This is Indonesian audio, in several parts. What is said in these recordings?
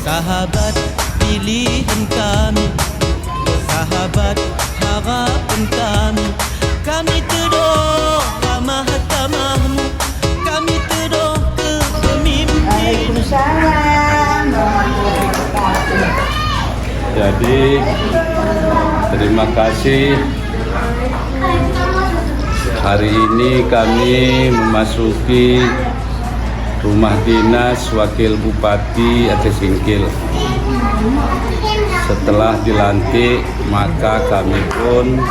sahabat pilihan kami, sahabat harapan kami. Kami teduh ramah tamahmu, kami teduh kepemimpinan. Waalaikumsalam warahmatullahi wabarakatuh. Jadi terima kasih. Hari ini kami memasuki rumah dinas Wakil Bupati Aceh Singkil. Setelah dilantik, maka kami pun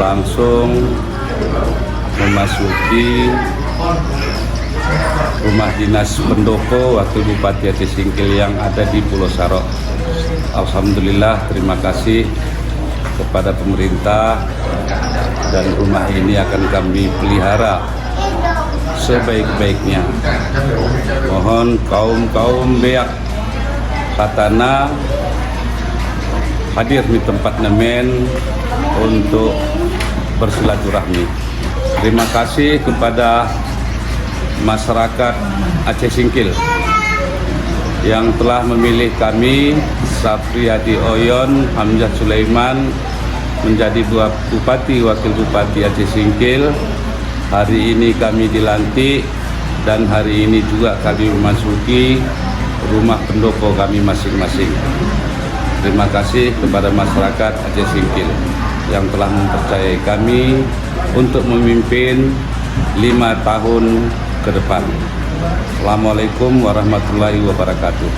langsung memasuki rumah dinas pendopo Wakil Bupati Aceh Singkil yang ada di Pulau Sarok. Alhamdulillah, terima kasih kepada pemerintah, dan rumah ini akan kami pelihara sebaik-baiknya. Mohon kaum beak katana hadir di tempat nemen untuk bersilaturahmi. Terima kasih kepada masyarakat Aceh Singkil yang telah memilih kami, Sapriyadi Oyon Hamzah Sulaiman, menjadi Bupati Wakil Bupati Aceh Singkil. Hari ini kami dilantik dan hari ini juga kami memasuki rumah pendopo kami masing-masing. Terima kasih kepada masyarakat Aceh Singkil yang telah mempercayai kami untuk memimpin 5 tahun ke depan. Assalamualaikum warahmatullahi wabarakatuh.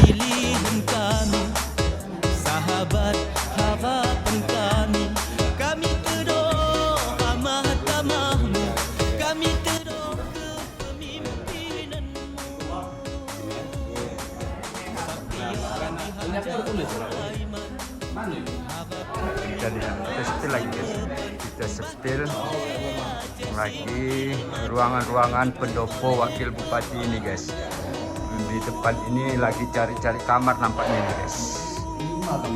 Pilihan kami, sahabat harapan kami. Kami teduh ramah tamahmu, kami teduh kepemimpinanmu. Jadi kita spill lagi guys, kita spill lagi ruangan-ruangan pendopo Wakil Bupati ini guys. Di depan ini lagi cari-cari kamar nampaknya ini guys. Anak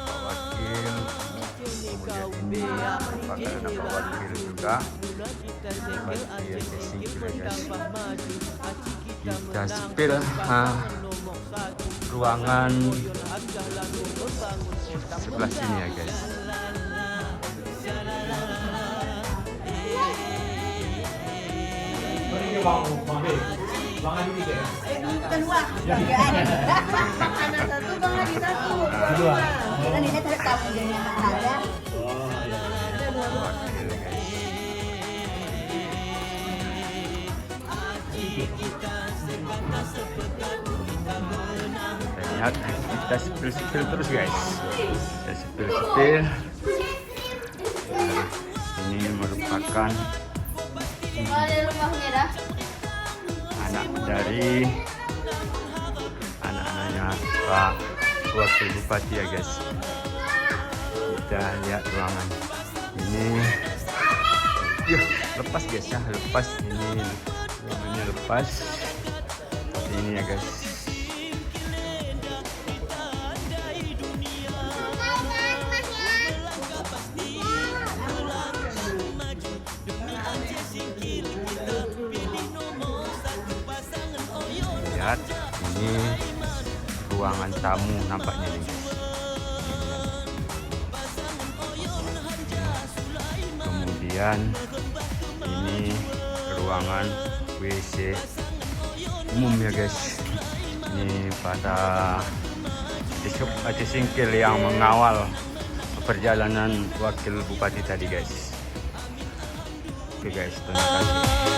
Pak Wakil, kemudian ini merupakan anak Pak Wakil juga. Bupati Aceh Singkil guys. Kita spill ruangan sebelah sini ya guys. Kedua, anak satu, Bang Adi satu. Kedua. Kan ini tarik tamu jadi ada. Wakil guys. Lihat, kita spill terus guys. Kita spill. Ini merupakan anak dari anak-anaknya Pak Wakil Bupati ya guys. Kita lihat ruangan ini. Lepas guys ya, lepas ini ruangannya lepas. Seperti ini ya guys. Lihat, ini ruangan tamu nampaknya nih guys. Kemudian ini ruangan WC umum ya guys. Ini pada Aceh Singkil yang mengawal perjalanan Wakil Bupati tadi guys. Oke guys, terima kasih.